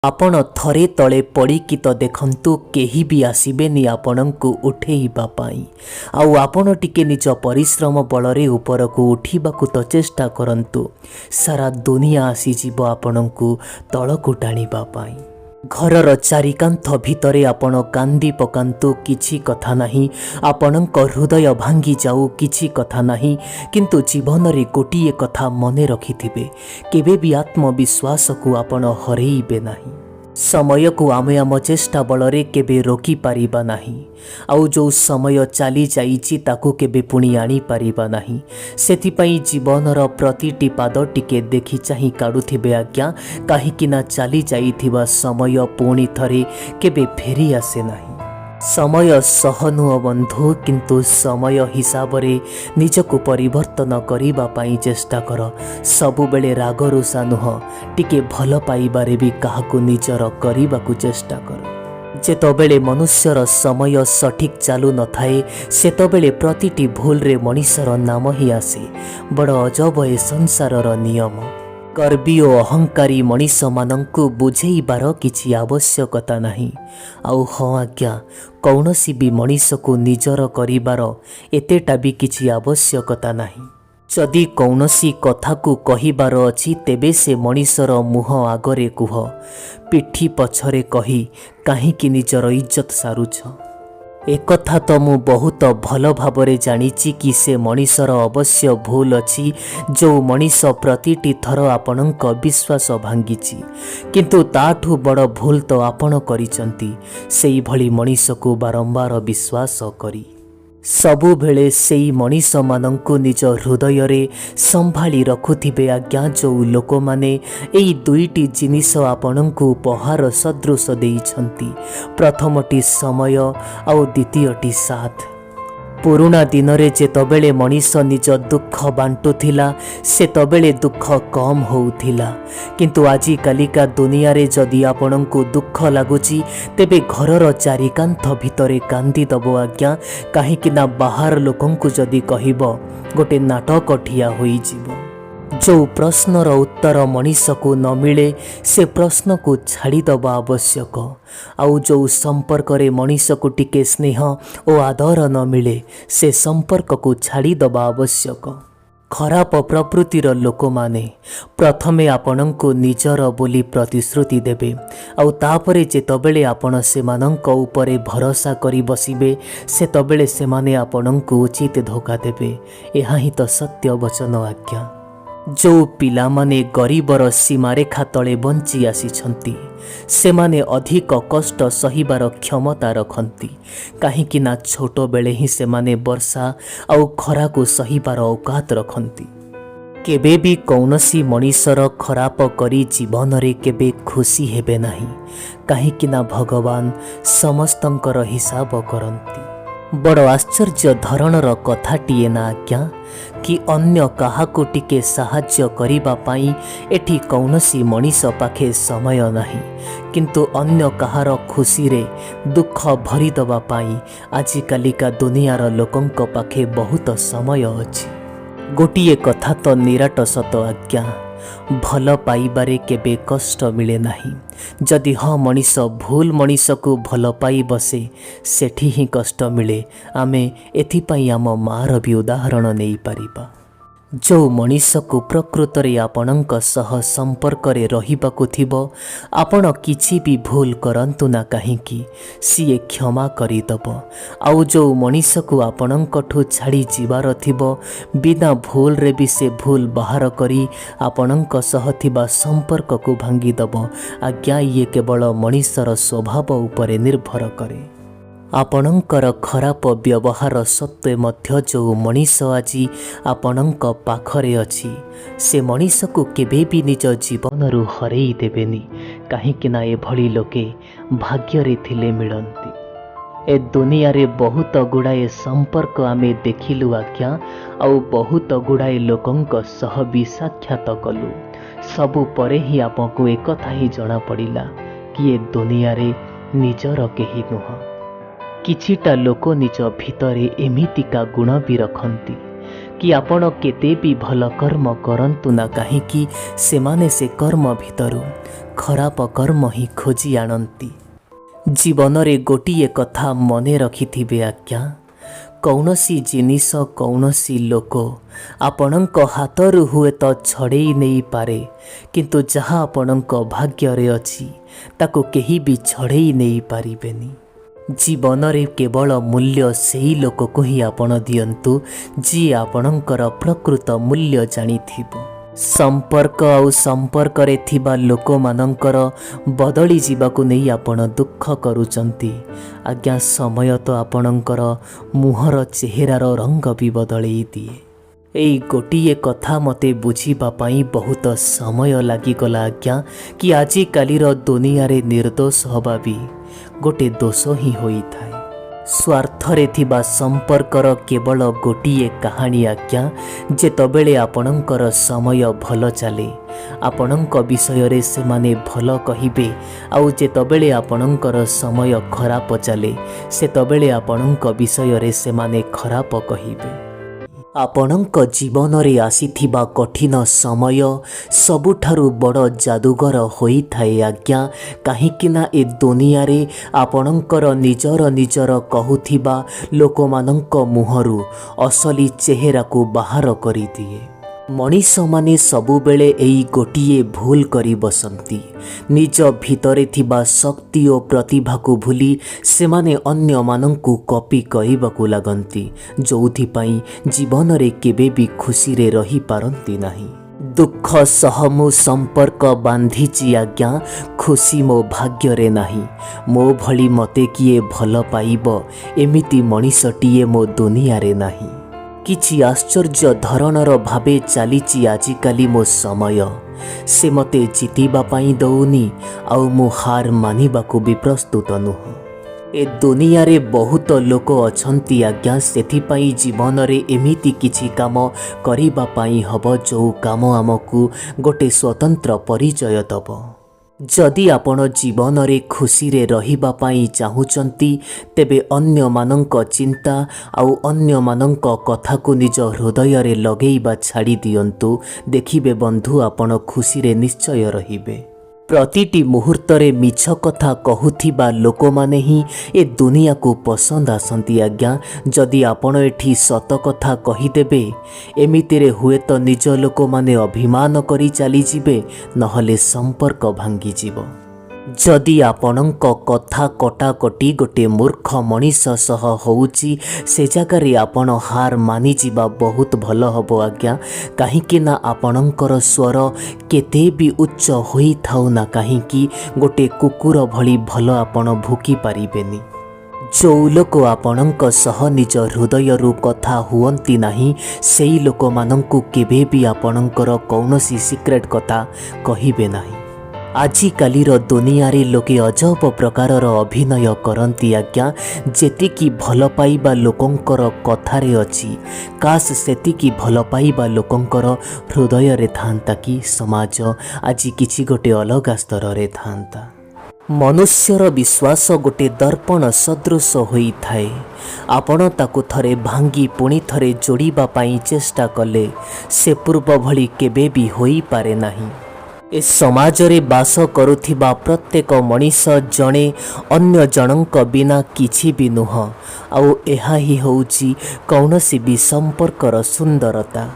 आपण थरे तले पड़िकी तो देखंतु केही भी आसीबेनी आपणंकु उठेइबा पाई। आउ आपण टिके निज परिश्रम बलरे उपरकु उठिबाकु तो चेष्टा करंतु, सारा दुनिया आसीजिबो आपणंकु तळकु टाणिबा पाई। घरर चारिकांथ भितरे आपण कांदी पकांतु किछि कथा नाही, आपणंक हृदय भांगी जाऊ किछि कथा नाही, किंतु जीवन रे गोटिए कथा मने रखिथिबे, केबे भी आत्मविश्वास को आपण हरेइबे नाही। समय को आमे आम चेष्टा बलरे केबे रोकी पारिबा नाही, आउ जो समय चली जाइछि ताकू केबे पुणी आनी पारिबा नाही। सेथिपई जीवनर प्रतिटी पाद टिके देखि चाहि काडुथिबे आज्ञा, काहिकिना चली जाइथिबा समय पुणी थरे केबे फेरी आसे नाही। समय सहनुह बंधु, किंतु समय हिसाब रे निजको परिवर्तन करिबा पाई चेष्टा कर। सबु बेले राग रुषा नुह, टिके भल पाइबारे भी काहाकु निजर करिबाकु चेष्टा कर। जेतबेले मनुष्यर समय सठिक चालू न थाए, सेतबेले प्रतिटी भूल रे मनीषर नाम ही आसे। बड़ अजब ए संसारर नियम। गर्वी और अहंकारी मनीष मानंकु बुझेइबार किछि आवश्यकता नाही। आउ हाँ आज्ञा, कौनसी भी मनीष को निजर करिबार एतेटा भी किछि आवश्यकता नाही। जदि कौनसी कथा को कहिबार अछि, तेबे से मनीषर मुह आगरे कुह, पिठी पछरे कही काहिंकि निजर इज्जत सारुछ। एक कथा तो मु बहुत भल भावरे जानिछि कि से मनीषर अवश्य भूल अछि, जो मनीष प्रतिटी थर आपणक विश्वास भांगिछि, किंतु ताठू बड़ भूल तो आपण करिसंती, सेई भली मनीष को बारंबार विश्वास करी। सबु भेले सेई मनीष मानंकु निज हृदय रे संभाली रखुथिबे आज्ञा, जो लोक माने एई दुईटी जिनिस आपणंकु उपहार सदृश देइछंती। प्रथमटी समय आउ द्वितीयटी साथ। पुरुणा दिन रे जेतबेले मनीष निज दुख बांटुथिला, सेतबेले दुख कम होउथिला, किंतु आजी कालिका दुनिया रे जदि आपणंकु दुख लागुची, तेबे घरर चारिकांथ भितरे कांदी दबो आज्ञा, काहिकिना बाहर लोकंकु जदि कहिबो गोटे नाटक ठिया होई जिवो। जो प्रश्नर उत्तर मनीष को न मिले, से प्रश्न को छाड़ी दबा आवश्यक। आउ जो संपर्क रे मनीष को टिके स्नेह और आदर न मिले, से संपर्क को छाड़ी दबा आवश्यक। खराब प्रकृतिर लोक माने प्रथमे आपणंकु निजर बोली प्रतिश्रुति देबे, आउ तापरे जेतबेले आपण सेमानंक उपरे भरोसा करी बसिबे, सेतबेले सेमाने आपणंकु उचित धोखा देबे। एहा ही तो सत्य वचन आज्ञा। जो पिला माने गरीबर सीमारेखा तले बंची आसीछंती, सेमाने अधिक कष्ट सहिबार क्षमता रखंती, काहिकिना छोट बेले ही सेमाने वर्षा आउ खरा को सहिबार औकात रखंती। केबे भी कौनसी मनीषर खराप करी जीवन रे केबे खुशी हेबे नाही, काहिकिना भगवान समस्तंकर हिसाब करंती। बड़ आश्चर्य धरणर कथाटीए ना आज्ञा, कि अन्य काहाको टिके साहाଯ୍ୟ करिबा पाई एठी कौनसी मनीष पाखे समय नाही, किंतु अन्य काहार खुशी रे दुख भरी दबा पाई आजी कालिका दुनियार लोकंक पाखे बहुत समय अछि। गोटिए कथा तो निराट सत आज्ञा, भल पाइबारे केबे कष्ट मिले नाही। जदि हाँ मनीष भूल मनीष को भल पाई बसे, सेठी ही कष्ट मिले। आमे एथिपाई आम मार भी उदाहरण नहीं पारिबा। जो मनीष को प्रकृत रे आपणंक सह संपर्क रे रहिबाकु थिबो, आपण किछि भी भूल करंतु ना काहिंकी, सीए क्षमा करिदबो। आउ जो मनीष को आपणंकठु छाड़ी जीवार थिबो, बिना भूल रे भी से भूल बाहर करी आपणंक सह थिबा संपर्क को भांगी दबो आज्ञा। ये केवल मनीषर स्वभाव उपरे निर्भर करे। आपणंकर खराब व्यवहार सत्वे मध्य जो मनीष आजी आपणंक पाखरे अछि, से मनीष को केबे भी निज जीवन रु हरेई देबेनी, काहिकिना एभली लोके भाग्य रे थिले मिलंती। ए दुनिया रे बहुत गुड़ाए संपर्क आमे देखिलु आज्ञा, आउ बहुत गुड़ाए लोकंक सह भी साक्षात कलु। सबु परे ही आपको एक कथा ही जଣା पड़िला कि ए दुनिया रे निजर केही नुह। किछिटा लोक निज भितरे एमितिका गुण भी रखंती, कि आपण केते भी भल कर्म करंतु ना कहीं सेमाने से कर्म भितरु खराब कर्म ही खोजी आणंती। जीवन रे गोटिए कथा मने रखिथिबे आज्ञा, कौनसी जिनिस कौनसी लोक आपणक हाथरू हुए तो छड़ेई नहीं पारे, किंतु जहाँ आपणक भाग्य रे अछि ताको केही भी छड़ेई नहीं पारिबेनी। जीवन रे केवल मूल्य सेही लोक को ही आपण दियंतु जी आपणकर प्रकृत मूल्य जानिथिबो। संपर्क आउ संपर्क रे थिबा लोक मानंकर बदली जीवाकु नहीं आपण दुख करूचंती आज्ञा। समय तो आपणकर मुहर चेहरार रंग भी बदलई दिए। एई गोटिए कथा मते बुझीबा पाई बहुत समय लागिगला आज्ञा कि आजि कालीर दुनिया रे निर्दोष हवा भी गोटे दोष ही होइथाए। स्वार्थरे थिबा संपर्कर केवल गोटिए कहानी आज्ञा, जेतबेले आपणकर समय भल चले आपणक विषय रे सेमाने भल कहिबे, आउ जेतबेले आपणकर समय खराब चले सेतबेले आपणक विषय रे सेमाने खराब कहिबे। आपणक जीवन रे आसीथिबा कठिन समय सबुठारु बड़ जादूगर होइथाए आज्ञा। काहीकिना ए दुनिया रे आपणकर निजर निजर कहुथिबा लोकमानंक मुहरु असली चेहरा को बाहर करि दिए। मनीष माने सबुबेले एई गोटिए भूल करी बसंती, निज भितरे थिबा शक्ति और प्रतिभा को भूली सेमाने अन्य मानंकु कॉपी करिबाकु लागंती, जोथि पई जीवन रे केबे भी खुशी रे रही पारंती नाही। दुख सह मु संपर्क बांधिची आज्ञा, खुशी मो भाग्य रे नाही। मो भली मते किए भल पाइब एमिति मनीषटिए मो दुनिया रे नाही। किछि आश्चर्य धरणर भावे चलीची आजिकाली मो समय, से मते जीतिबा पाई दौनी आउ मु हार मानिबाकु भी प्रस्तुत नुह। ए दुनिया रे बहुत लोक अछंती आज्ञा, सेथिपाई जीवन रे एमिति किछि काम करिबा पाई हब जो काम आमकु गोटे स्वतंत्र परिचय दब। जदि आपण जीवन रे खुशी रे रहिबा पाई चाहुचंती तेबे अन्य मानंक चिंता आउ अन्य मानंक कथा को निज हृदय रे लगेइबा छाड़ी दियंतु। देखिबे बंधु आपण खुशी रे निश्चय रहिबे। प्रतिटी मुहूर्त रे मिछ कथा कहूथिबा लोक माने ही ए दुनिया को पसंद आसंती आज्ञा। जदि आपण एठी सत कथा कहिदेबे एमिति रे हुए तो निज लोक माने अभिमान करी चली जिबे, नहले संपर्क भांगी जीवो। जदि आपणक कथा कटाकटी गोटे मूर्ख मनीष सह होउची से जगारे आपण हार मानि जीवा बहुत भल हबो आज्ञा। काहींकि ना आपणकर स्वर केते भी उच्च होई थाउ ना काहींकि गोटे कुकुर भली भल आपण भूकी पारिबेनी। जो लोक आपणक सह निज हृदयरु कथा हुअंती नाही सेई लोक मानंकु केबे भी आपणकर कौनसी सिक्रेट कथा कहिबे नाही। आजिकालीर दुनिया रे लोके अजब प्रकारर अभिनय करंती आज्ञा। जेतिकी भल पाइबा लोकंकर कथारे अछि, काश सेतिकी भल पाइबा लोकंकर हृदय रे थांता कि समाज आज किछि गोटे अलग स्तर रे थांता। मनुष्यर विश्वास गोटे दर्पण सदृश होई थाए। आपण ताकु थरे भांगी पुणी थरे जोड़िबा पाई चेष्टा कले से पूर्व भली केबे भी होई पारे नाही। ए समाज रे बास करुथिबा प्रत्येक मनीष जणे अन्य जनक बिना किछि भी नुह। आउ एहा ही होउची कौनसी भी संपर्कर सुंदरता।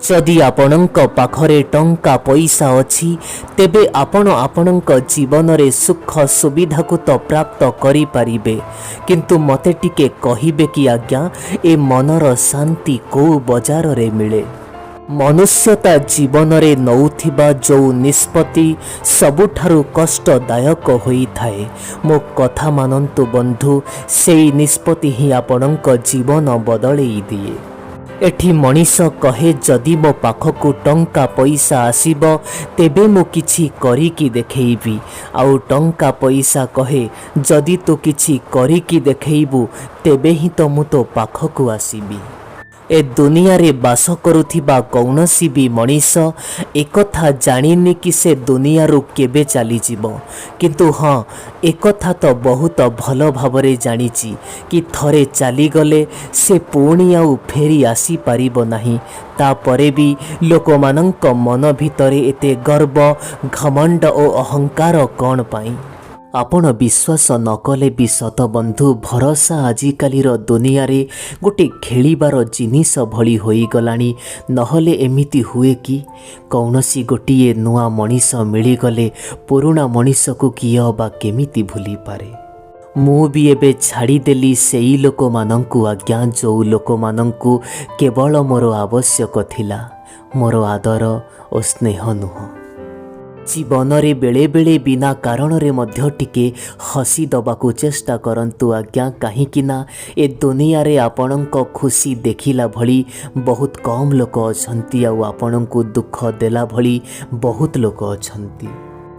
जदि आपणक पाखरे टंका पैसा अछि तेबे आपण आपणक जीवन रे सुख सुविधा को तो प्राप्त करि पारिबे, किंतु मते टिके कहिबे कि आज्ञा ए मनर शांति को बाजार रे मिले। मनुष्यता जीवन रे नौथिबा जो निष्पत्ति सबुठारु कष्टदायक होई थाए। मो कथा मानंतु बंधु, सेई निष्पत्ति ही आपणक जीवन बदलेई दिए। एठी मनीष कहे जदि मो पाखकु टंका पैसा आसीब तेबे मु किछि करिकी देखैबी। आउ टंका पैसा कहे जदि तू किछि करिकी देखैबू तेबे ही तो मु तो पाखकु आसीबी। ए दुनिया रे बास करुथिबा कौनसी भी मनीष एकथा जानिनी कि से दुनिया रू केबे चली जीवो किंतु हाँ एकथा तो बहुत भल भावरे जानिची कि थरे चली गले से पुणी आउ फेरी आसी पारिबो नाही। तापरे भी लोकमानंक मन भितरे एते गर्व घमंड ओ अहंकार कौन पाई। आपण विश्वास न कले भी सत बंधु भरोसा आजिकालीर दुनिया रे गोटे खेलिबार जिनिस भली होई गलानी। नहले एमिति हुए कि कौनसी गोटिए नुआ मनीष मिलीगले पुरुणा मनीष को किए बा केमिति भूली पारे। मु भी एबे छाड़ीदेली सेई लोक मानंकु आज्ञा जो लोक मानंकु केवल मोर आवश्यक थिला मोर आदर ओ स्नेह नुह। जीवन रे बेले बेले बिना कारण रे मध्य टिके हसी दबाकू चेष्टा करंतु आज्ञा कहीं ना ए दुनिया रे आपणक खुशी देखिला भली बहुत कम लोक अछंती आ आपणकू दुख देला भली बहुत लोक अछंती।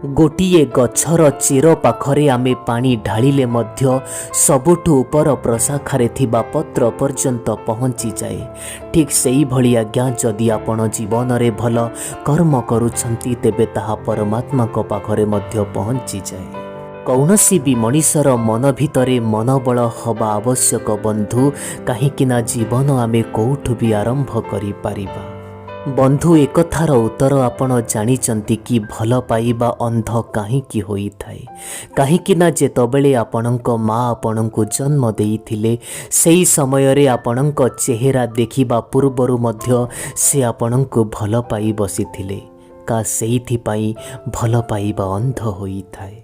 गोटिए गछर चेर पाखरे आमे पानी ढालिले मध्य सबुठु ऊपर प्रशाखारे थिबा पत्र पर्यंत पहुँची जाए। ठीक सेई भली आज्ञा जदि आपण जीवन रे भल कर्म करुछंती तेबे ताहा परमात्मा को पाखरे मध्य पहुँची जाए। कौनसी भी मनीषर मन भितरे मनबल हवा आवश्यक बंधु कहीं जीवन आमे कोठु भी आरंभ करि पारिबा। बंधु एकथार उत्तर आपण जानिचंती कि भल पाइबा अंध काहींकी होइथाए। काहींकिना जेतबेले आपणक माँ आपणको जन्म देइथिले सेई समय रे आपणक चेहरा देखिबा पूर्वरु मध्य से आपणको भल पाई बसिथिले। का सेइथि पाई भल पाइबा अंध होइथाए।